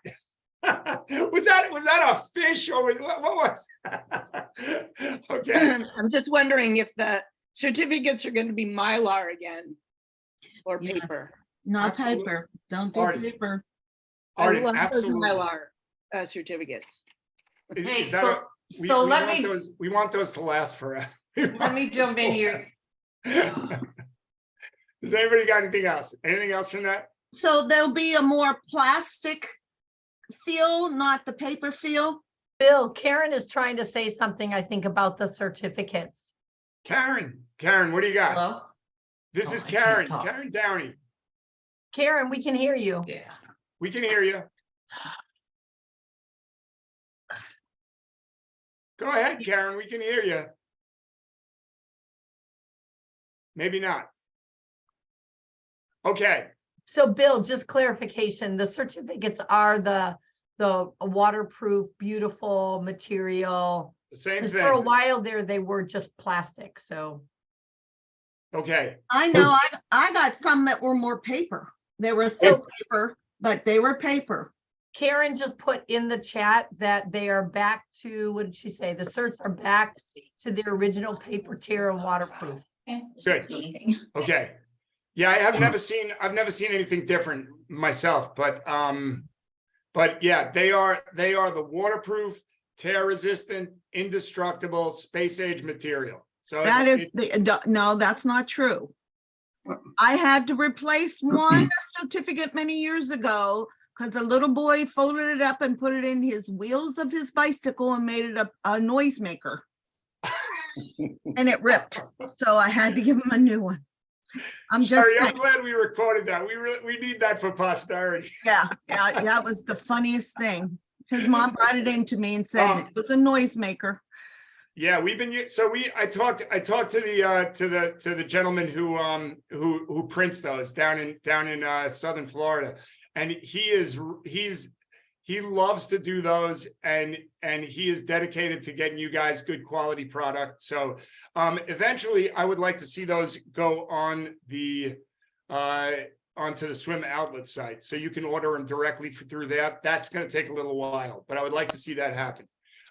was that a fish, or what was that? Okay. I'm just wondering if the certificates are going to be Mylar again or paper. Not Absolutely. paper. Don't do Artie. paper. I Arden, love those absolutely. Mylar certificates. Hey, Is that so- we so let want me- those. We want those to last forever. Let me jump in here. Does anybody got anything else? Anything else from that? So there'll be a more plastic feel, not the paper feel. Bill, Karen is trying to say something, I think, about the certificates. Karen, what do you got? Hello? This Oh, is I can't Karen, talk. Karen Downey. Karen, we can hear you. Yeah. We can hear you. Go ahead, Karen, we can hear you. Maybe not. Okay, So Bill, just clarification, the certificates are the waterproof, beautiful material. the same 'Cause for a thing. while there, they were just plastic, so. Okay, I know, I got some that were more paper. They were thick paper, but they were paper. Karen just put in the chat that they are back to, what did she say? The certs are back to the original paper tier and waterproof. good. Okay. Yeah, I've never seen anything different myself, but yeah, they are the waterproof, tear resistant, indestructible, space age material. So That it's- is no, that's not true. I had to replace one certificate many years ago because a little boy folded it up and put it in his wheels of his bicycle and made it a noisemaker. And it ripped. So I had to give him a new one. I'm just Sorry, I'm saying, glad we recorded that. We need that for posterity. yeah, that was the funniest thing. His mom brought it in to me and said it was a noisemaker. Yeah, I talked to the gentleman who prints those down in southern Florida, and he loves to do those, and he is dedicated to getting you guys good quality product. So eventually I would like to see those go on onto the Swim Outlet site, so you can order them directly through that. That's going to take a little while, but I would like to see that happen.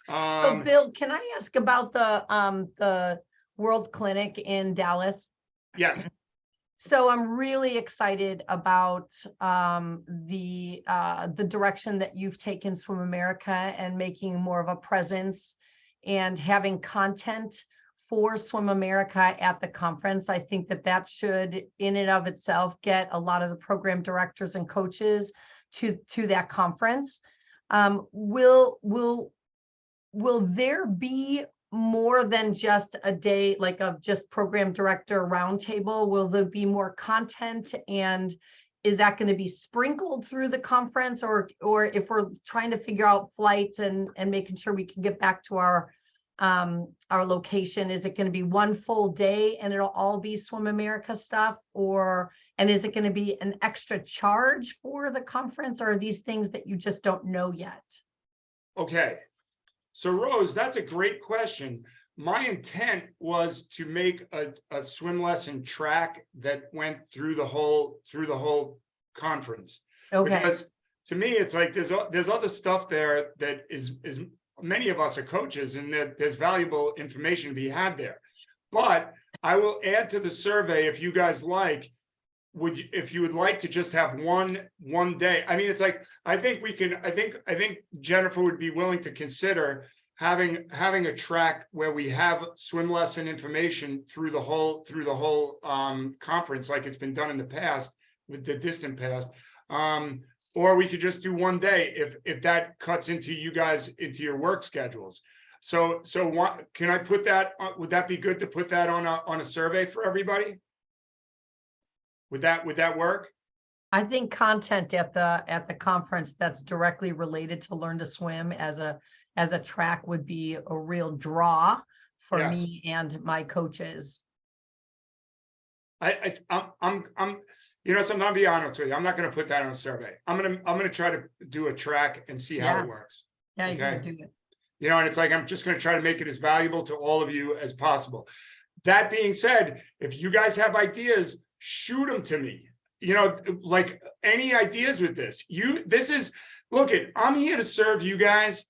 So Bill, can I ask about the World Clinic in Dallas? Yes. So I'm really excited about the direction that you've taken Swim America and making more of a presence and having content for Swim America at the conference. I think that should in and of itself get a lot of the program directors and coaches to that conference. Will will there be more than just a day, like of just program director roundtable? Will there be more content, and is that going to be sprinkled through the conference, or if we're trying to figure out flights and making sure we can get back to our location, is it going to be one full day and it'll all be Swim America stuff, and is it going to be an extra charge for the conference, or are these things that you just don't know yet? Okay, so Rose, that's a great question. My intent was to make a swim lesson track that went through the whole conference. Okay. Because to me, it's like there's other stuff there that is many of us are coaches, and that there's valuable information to be had there. But I will add to the survey, if you guys like, if you would like to just have one day. I mean, it's like, I think Jennifer would be willing to consider having a track where we have swim lesson information through the whole conference, like it's been done in the past, with the distant past. Or we could just do one day if that cuts into you guys, into your work schedules. So what can I put that? Would that be good to put that on a survey for everybody? Would that work? I think content at the conference that's directly related to Learn to Swim as a track would be a real draw for me and my coaches. I'm something, I'll be honest with you, I'm not going to put that on a survey. I'm going to try to do a track and see how it works. Yeah, you can do it. And it's like, I'm just going to try to make it as valuable to all of you as possible. That being said, if you guys have ideas, shoot them to me. Like any ideas with this. Look, I'm here to serve you guys.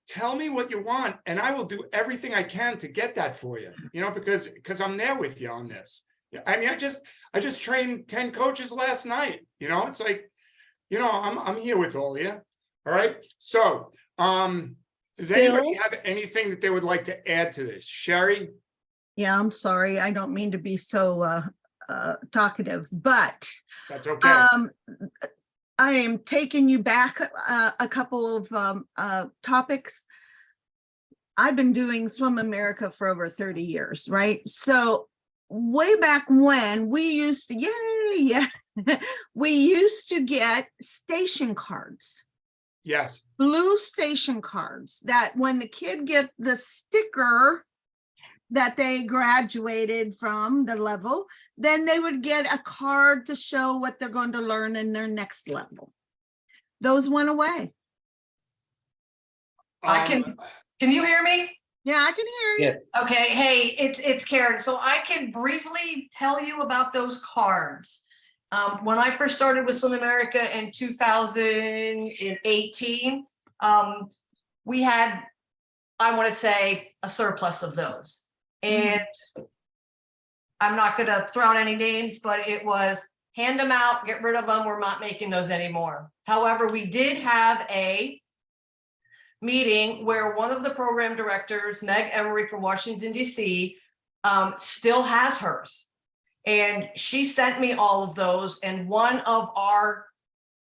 Tell me what you want, and I will do everything I can to get that for you. Because I'm there with you on this. I mean, I just trained 10 coaches last night. It's like, I'm here with all of you. All right. So, does anybody have anything that they would like to add to this? Sherry? Yeah, I'm sorry. I don't mean to be so talkative, but that's okay. I am taking you back a couple of topics. I've been doing Swim America for over 30 years, right? So way back when we used to, we used to get station cards. Yes. Blue station cards that when the kid get the sticker that they graduated from the level, then they would get a card to show what they're going to learn in their next level. Those went away. Can you hear me? Yeah, I can hear you. Yes. Okay. Hey, it's Karen. So I can briefly tell you about those cards. When I first started with Swim America in 2018, we had, I want to say, a surplus of those. And I'm not going to throw out any names, but it was hand them out, get rid of them. We're not making those anymore. However, we did have a meeting where one of the program directors, Meg Emery from Washington, D.C., still has hers. And she sent me all of those. And one of our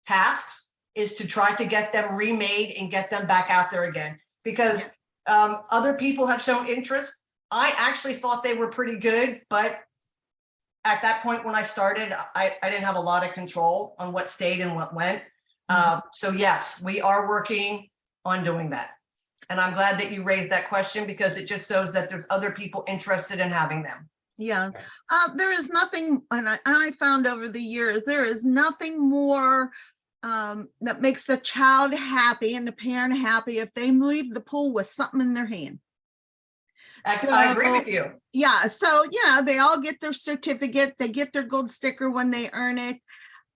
tasks is to try to get them remade and get them back out there again, because other people have shown interest. I actually thought they were pretty good, but at that point when I started, I didn't have a lot of control on what stayed and what went. So yes, we are working on doing that. And I'm glad that you raised that question, because it just shows that there's other people interested in having them. Yeah, there is nothing, and I found over the years, there is nothing more that makes the child happy and the parent happy if they leave the pool with something in their hand. I agree with you. Yeah, so they all get their certificate, they get their gold sticker when they earn it.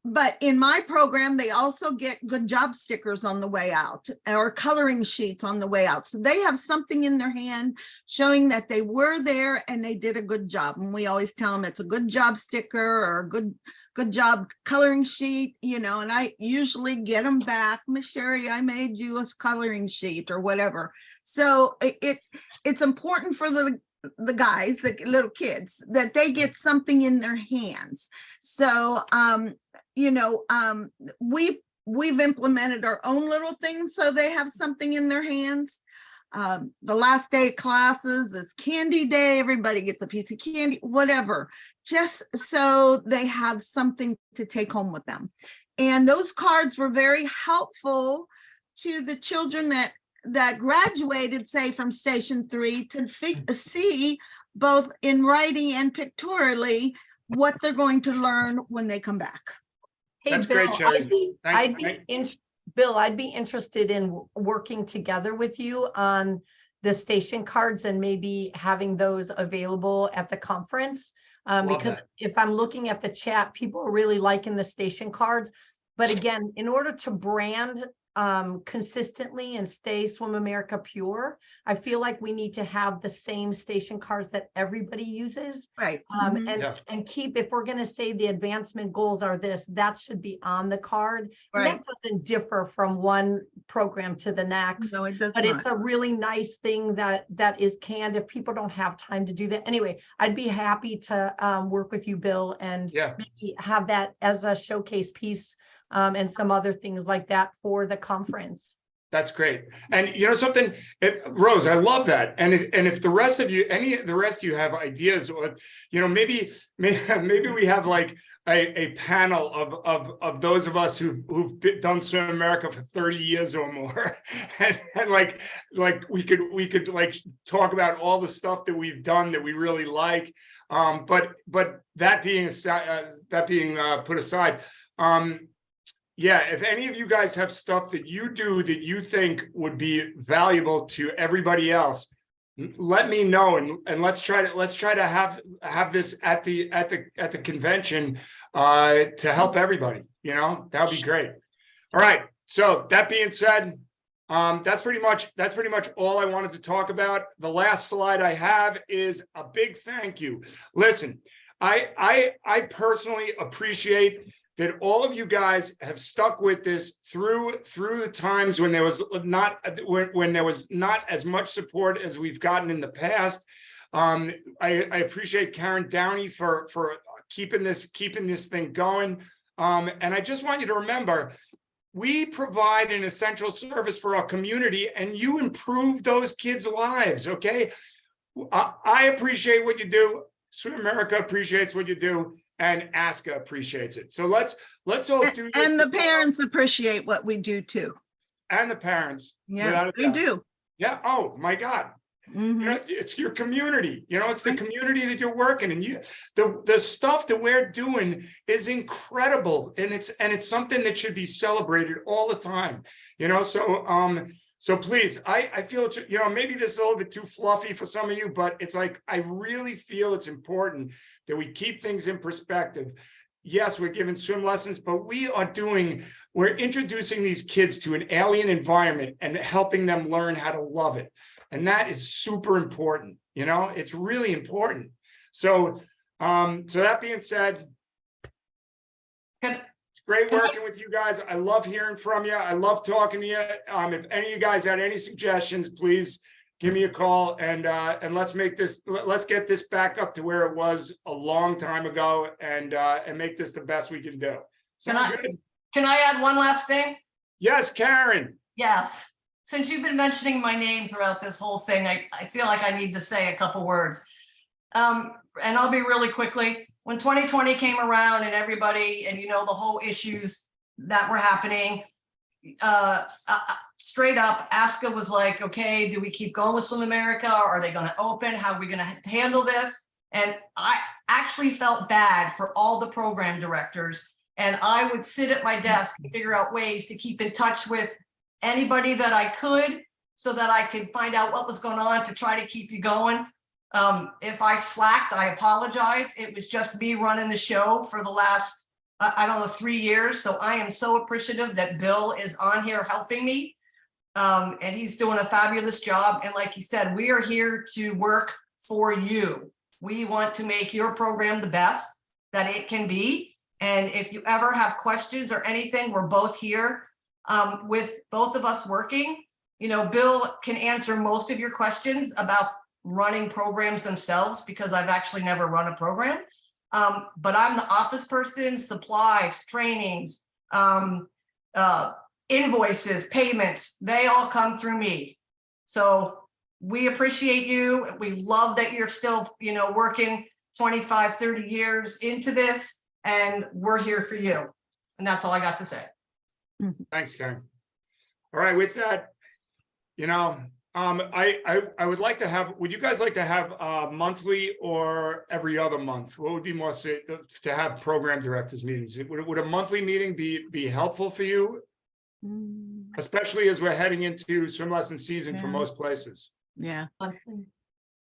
But in my program, they also get good job stickers on the way out, or coloring sheets on the way out. So they have something in their hand showing that they were there and they did a good job. And we always tell them it's a good job sticker or a good job coloring sheet, and I usually get them back. Miss Sherry, I made you a coloring sheet or whatever. So it's important for the guys, the little kids, that they get something in their hands. So, we we've implemented our own little things so they have something in their hands. The last day of classes is candy day. Everybody gets a piece of candy, whatever, just so they have something to take home with them. And those cards were very helpful to the children that graduated, say, from Station 3 to see both in writing and pictorially what they're going to learn when they come back. Hey, That's Bill, great, Sherry. Bill, I'd be interested in working together with you on the station cards and maybe having those available at the conference. Because if I'm looking at the chat, people are really liking the station cards. But again, in order to brand consistently and stay Swim America pure, I feel like we need to have the same station cards that everybody uses. Right. And keep, if we're going to say the advancement goals are this, that should be on the card. And Right. that doesn't differ from one program to the next. No, it does But not. it's a really nice thing that is canned if people don't have time to do that. Anyway, I'd be happy to work with you, Bill, and maybe have that as a showcase piece and some other things like that for the conference. That's great. And you know something, Rose, I love that. And if the rest of you, have ideas, or maybe we have like a panel of those of us who've done Swim America for 30 years or more, and like we could like talk about all the stuff that we've done that we really like. But that being put aside, yeah, if any of you guys have stuff that you do that you think would be valuable to everybody else, let me know, and let's try to have this at the convention to help everybody. That would be great. All right. So that being said, that's pretty much all I wanted to talk about. The last slide I have is a big thank you. Listen, I personally appreciate that all of you guys have stuck with this through the times when there was not as much support as we've gotten in the past. I appreciate Karen Downey for keeping this thing going. And I just want you to remember, we provide an essential service for our community, and you improve those kids' lives. Okay, I appreciate what you do. Swim America appreciates what you do. And ASCA appreciates it. So let's all do this. And the parents appreciate what we do too. And the parents. Yeah, they do. Yeah. Oh my God. It's your community. It's the community that you're working in. The stuff that we're doing is incredible, and it's something that should be celebrated all the time. So please, I feel it's, maybe this is a little bit too fluffy for some of you, but it's like, I really feel it's important that we keep things in perspective. Yes, we're giving swim lessons, but we're introducing these kids to an alien environment and helping them learn how to love it. And that is super important. It's really important. So, that being said, great working with you guys. I love hearing from you. I love talking to you. If any of you guys had any suggestions, please give me a call, and let's get this back up to where it was a long time ago, and make this the best we can do. Sound good? Can I add one last thing? Yes, Karen. Yes. Since you've been mentioning my name throughout this whole thing, I feel like I need to say a couple words. And I'll be really quickly. When 2020 came around and everybody, and the whole issues that were happening, straight up, ASCA was like, okay, do we keep going with Swim America? Are they going to open? How are we going to handle this? And I actually felt bad for all the program directors. And I would sit at my desk and figure out ways to keep in touch with anybody that I could, so that I could find out what was going on to try to keep you going. If I slacked, I apologize. It was just me running the show for the last, 3 years. So I am so appreciative that Bill is on here helping me. And he's doing a fabulous job. And like he said, we are here to work for you. We want to make your program the best that it can be. And if you ever have questions or anything, we're both here with both of us working. Bill can answer most of your questions about running programs themselves, because I've actually never run a program. But I'm the office person, supplies, trainings, invoices, payments, they all come through me. So we appreciate you. We love that you're still, working 25, 30 years into this, and we're here for you. And that's all I got to say. Thanks, Karen. All right, with that, I would like to have, would you guys like to have monthly or every other month? What would be more to have program directors meetings? Would a monthly meeting be helpful for you? Especially as we're heading into swim lesson season for most places. Yeah.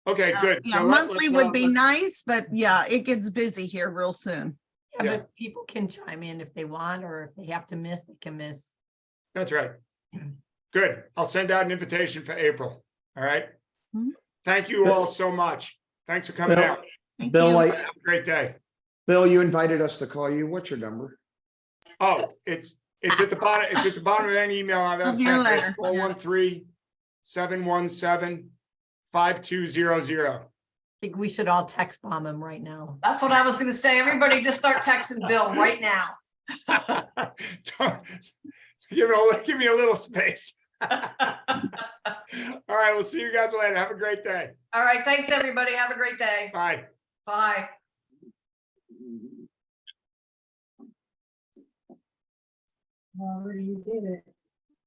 Okay, good. Yeah, So monthly let's, would be let's- nice, but yeah, it gets busy here real soon. Yeah, Yeah. but people can chime in if they want, or if they have to miss, they can miss. That's right. Good. I'll send out an invitation for April. All right. Thank you all so much. Thanks for coming Bill- out. Bill, Have a great day. Bill, you invited us to call you. What's your number? Oh, it's at the bottom. It's at the bottom of any email I've ever Of your sent. It's letter, 413-717-5200. I think we should all text bomb him right now. That's what I was gonna say. Everybody just start texting Bill right now. Give me a little space. All right, we'll see you guys later. Have a great day. All right, thanks, everybody. Have a great day. Bye. Bye. Already did it.